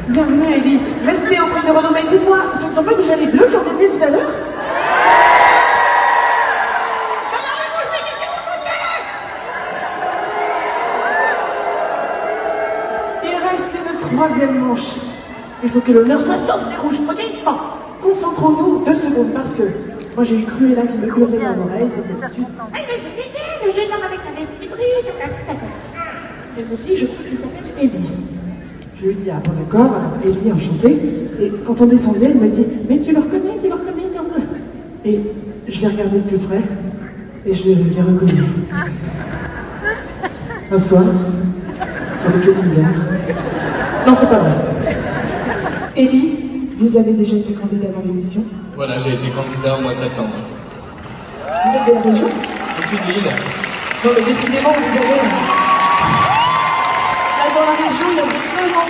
Bienvenue Ellie. Restez auprès de Renaud. Mais dites-moi, ce ne sont pas déjà les bleus qui ont été tout à l'heure? Il reste une troisième manche. Il faut que l'honneur soit sauf des rouges, ok? Bon, concentrons-nous 2 secondes parce que moi j'ai eu Cruella qui me hurlait dans l'oreille comme d'habitude. Le jeune homme avec la veste qui brille, Elle me dit, je crois qu'il s'appelle Ellie. Je lui dis, ah bon d'accord, alors Ellie enchantée. Et quand on descendait, elle me dit, mais tu le reconnais, tu le reconnais, tu le reconnais. Et je l'ai regardé de plus près et je l'ai reconnu. Un soir, sur le quai d'une gare. Non, c'est pas vrai. Ellie, vous avez déjà été candidat dans l'émission? Voilà, j'ai été candidat au mois de septembre. Vous êtes de la région? Je suis de Lille. Non, mais décidément, vous avez... Là, dans la région, il y a vraiment de choses.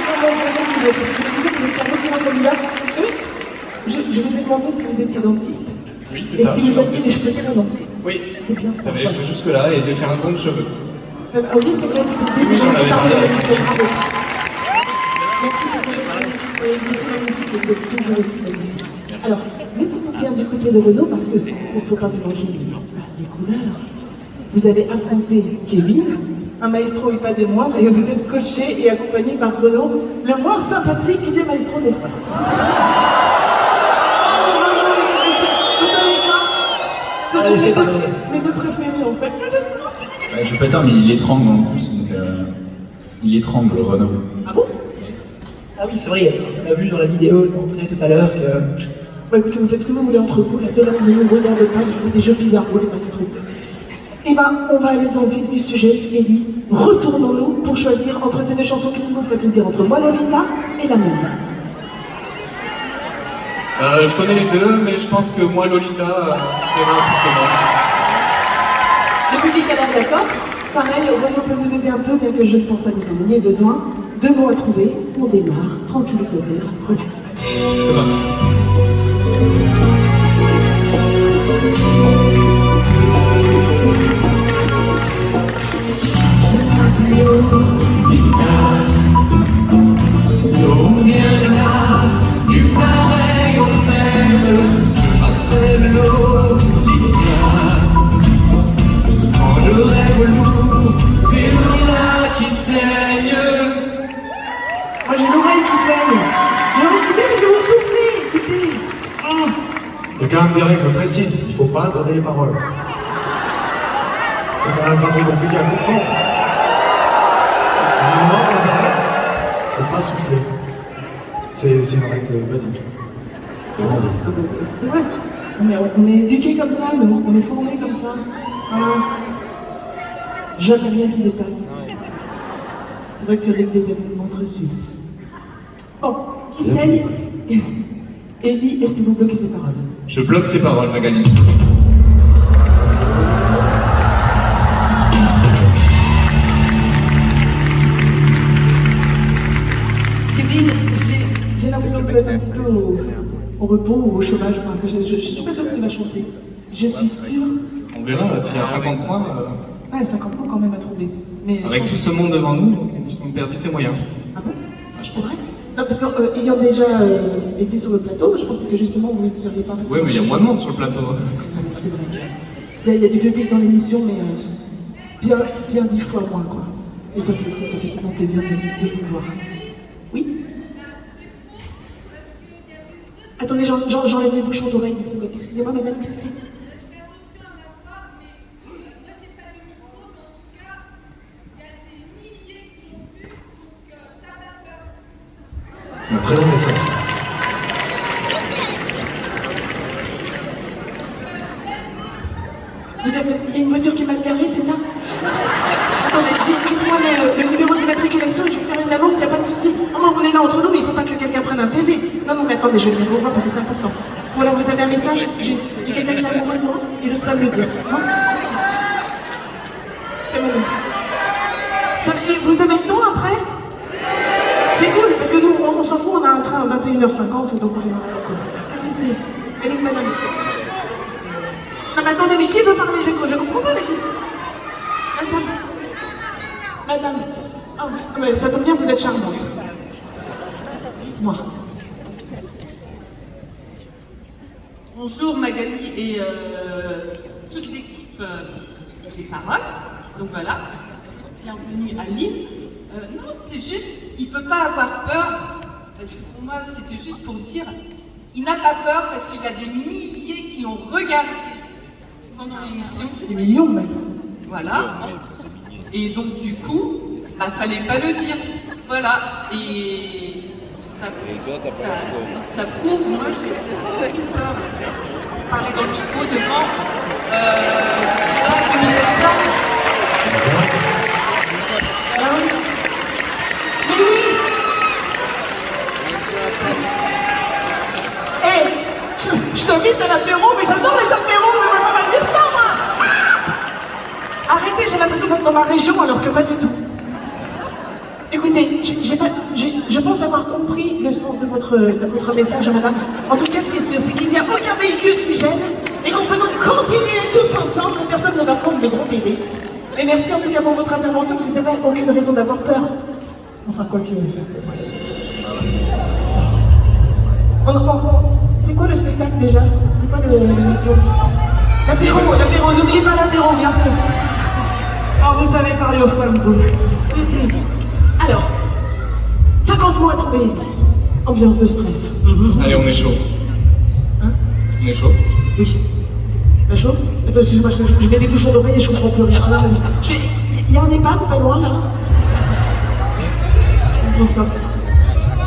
Je me souviens que vous êtes un excellent candidat. Et je vous ai demandé si vous étiez dentiste. Oui, c'est et ça. Et si vous aviez les cheveux très longs. Oui. C'est bien ça. J'avais les cheveux jusque-là et j'ai fait un don de cheveux. Ah oui, c'est vrai, c'était le début. Oui, j'en avais parlé. Merci pour votre magnifique et vous êtes toujours aussi magnifique. Alors, mettez-vous bien du côté de Renaud parce qu'il ne faut pas mélanger les couleurs. Vous allez affronter Kevin, un maestro et pas des moindres, et vous êtes coaché et accompagné par Renaud, le moins sympathique des maestros, n'est-ce pas? Vous savez quoi? Ce sont mes deux préférés en fait. Je vais pas dire, mais il étrangle en plus, donc il étrangle Renaud. Ah bon? Ah oui, c'est vrai, on a vu dans la vidéo d'entrée tout à l'heure que... Bah écoutez, vous faites ce que vous voulez entre vous, la seule règle ne nous regarde pas, vous faites des jeux bizarres, vous les maestros. Eh ben, on va aller dans le vif du sujet, Ellie. Retournons-nous pour choisir entre ces deux chansons. Qu'est-ce qui vous ferait plaisir entre moi, Lolita, et la même? Je connais les deux, mais je pense que moi, Lolita, Le public a l'air d'accord. Pareil, Renaud peut vous aider un peu, bien que je ne pense pas que vous en ayez besoin. 2 mots à trouver, on démarre, tranquille, pépère, relax. C'est parti. D'où vient là, du pareil au même. Je m'appelle Lolita. Quand je rêve lourd, c'est là qui saigne. Moi j'ai l'oreille qui saigne. J'ai l'oreille qui saigne parce que vous soufflez, écoutez. Il y a quand même des règles précises, il ne faut pas donner les paroles. C'est quand même pas très compliqué à comprendre. À un moment, ça s'arrête, il ne faut pas souffler. C'est une règle basique. C'est vrai. On est éduqués comme ça, nous. On est formés comme ça. Jamais rien qui dépasse. C'est vrai que tu règles des montres suisses. Bon, qui saigne? Ellie, est-ce que vous bloquez ces paroles? Je bloque ces paroles, Magali. Kevin, j'ai l'impression que tu vas être un petit peu au repos ou au chômage. Enfin, que je suis pas sûre que tu vas chanter. Je suis sûre. On verra, s'il y a 50 points. Ouais, 50 points quand même à trouver. Mais Avec tout ce monde devant nous, on perd vite ses moyens. Ah bon? Ah, je C'est pense. vrai? Non, parce qu'ayant déjà été sur le plateau, je pensais que justement vous ne seriez pas forcément... Oui, mais il y a moins de monde sur le plateau. C'est vrai. Il y a du public dans l'émission, mais bien 10 fois moins, quoi. Et ça fait tellement plaisir de vous voir. Oui? Attendez, j'enlève mes bouchons d'oreille. Excusez-moi, madame, qu'est-ce que c'est? Un très long message. Il y a une voiture qui est mal garée, c'est ça? Attendez, dites-moi le numéro d'immatriculation et je vais faire une annonce, il n'y a pas de souci. Oh non, on est là entre nous, mais il ne faut pas que quelqu'un prenne un PV. Non, mais attendez, je vais venir vous voir parce que c'est important. Voilà, vous avez un message, il y a quelqu'un qui est amoureux de moi, il n'ose pas me le dire. Non? C'est madame. Vous savez le temps après? C'est cool, parce que nous, on s'en fout, on a un train à 21h50, donc on est dans la cour. Qu'est-ce que c'est? Elle est madame. Non mais attendez, mais qui veut parler? Je comprends pas, mais qui? Madame. Ah, mais ça tombe bien, vous êtes charmante. Dites-moi. Bonjour Magali et toute l'équipe des paroles. Donc voilà, bienvenue à Lille. Non, c'est juste, il peut pas avoir peur, parce que pour moi c'était juste pour dire, il n'a pas peur parce qu'il y a des milliers qui ont regardé pendant l'émission. Des millions même. Voilà. Et donc du coup, bah fallait pas le dire. Voilà. Et ça prouve, moi j'ai aucune peur. Parler dans le micro devant, je sais pas, 2000 personnes. Mais oui. Hey, je t'invite à l'apéro, mais j'adore les apéros, mais on va pas dire ça, moi. Arrêtez, j'ai l'impression d'être dans ma région, alors que pas du tout. Écoutez, je pense avoir compris le sens de votre message, madame. En tout cas, ce qui est sûr, c'est qu'il n'y a aucun véhicule qui gêne et qu'on peut donc continuer tous ensemble. Personne ne va prendre de gros PV. Et merci en tout cas pour votre intervention, parce que c'est vrai, aucune raison d'avoir peur. Enfin, quoique... C'est quoi le spectacle déjà? C'est quoi l'émission? L'apéro, n'oubliez pas l'apéro, bien sûr. Oh, vous savez parler aux femmes, vous. Alors, 50 mots à trouver. Ambiance de stress. Allez, on est chaud. Hein? On est chaud. Oui. Pas chaud? Attends, excuse-moi, je mets des bouchons d'oreille et je comprends plus rien. Ah, non, il y a un EHPAD pas loin, là? On transporte.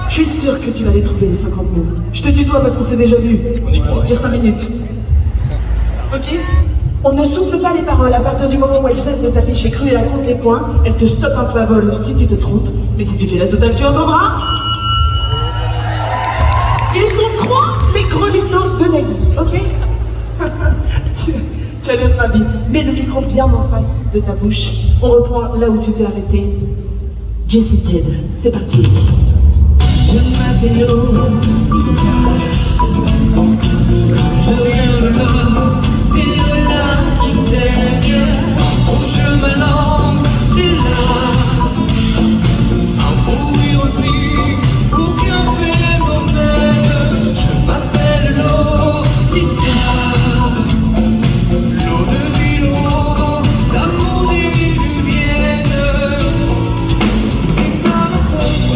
Je suis sûre que tu vas les trouver, les 50 mots. Je te tutoie parce qu'on s'est déjà vu. On y croit. Il y a 5 minutes. Ok? On ne souffle pas les paroles. À partir du moment où elle cesse de s'afficher crue et raconte les points, elle te stoppe un peu à vol si tu te trompes. Mais si tu fais la totale, tu entendras. Ils sont 3, les gros mythos de Nagui, ok? Tu as l'air ravi. Mets le micro bien en face de ta bouche. On reprend là où tu t'es arrêté. Jessie Ted, c'est parti. Je m'appelle Lolita. Je viens de là, c'est de là qui saigne. Je me lance, j'ai là un bruit aussi, aucun phénomène. Je m'appelle Lolita. L'eau de Milo, l'amour des lumières. C'est pas ma faute.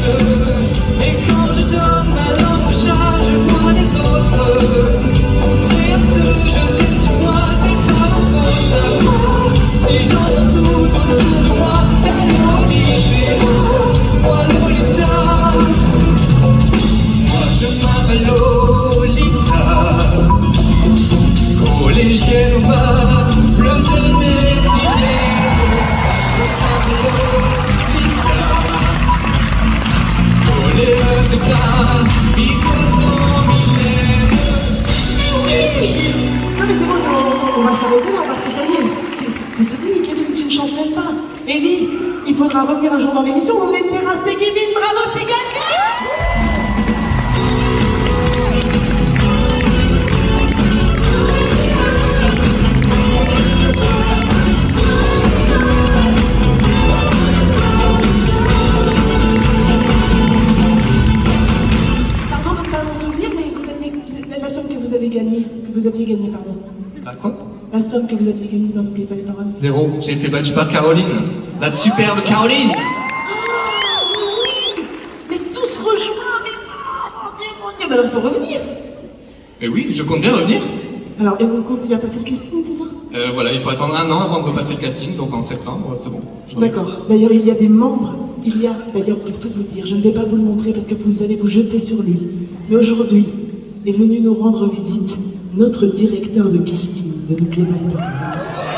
Et quand je donne ma langue au chat, je vois des autres. Rien se jeter sur moi, c'est pas ma faute. Si j'entends tout autour de moi, moi Lolita. Moi je m'appelle Lolita. Collégienne au bas, bleu de métier. Je m'appelle Lolita. Coléeuse de cas, mi-photo, mi-lèvres. Non mais c'est bon, on va s'arrêter là parce que ça y est, c'est fini Kevin, tu ne chantes même pas. Ellie, il faudra revenir un jour dans l'émission, on est terrassé Kevin, bravo, c'est gagné. Pardon de ne pas m'en souvenir, mais vous aviez la somme que vous aviez gagnée, pardon. Bah quoi? La somme que vous aviez gagnée dans N'oubliez pas les paroles. 0. J'ai été battu par Caroline. La superbe Caroline. Mais tous rejoints, mais mon Dieu, mais alors il faut revenir. Mais oui, je compte bien revenir. Alors, et on continue à passer le casting, c'est ça? Voilà, il faut attendre 1 an avant de repasser le casting, donc en septembre, c'est bon. D'accord. D'ailleurs, il y a des membres, d'ailleurs, pour tout vous dire, je ne vais pas vous le montrer parce que vous allez vous jeter sur lui. Mais aujourd'hui, est venu nous rendre visite notre directeur de casting de N'oubliez pas les paroles.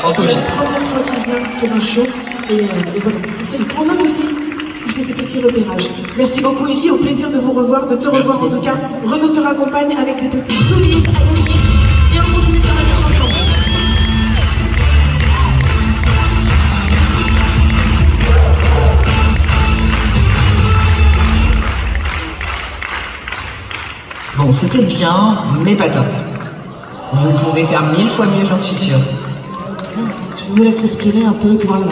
Anthony. C'est la première fois qu'il vient sur un show et voilà, c'est pour note aussi. Il fait ses petits repérages. Merci beaucoup Ellie, au plaisir de vous revoir, de te revoir en tout cas. Renaud te raccompagne avec des petits coulisses à gagner et on continue de travailler ensemble. Bon, c'était bien, mais pas top. Vous pouvez faire 1000 fois mieux, j'en suis sûre. Tu me laisses respirer un peu, toi, là.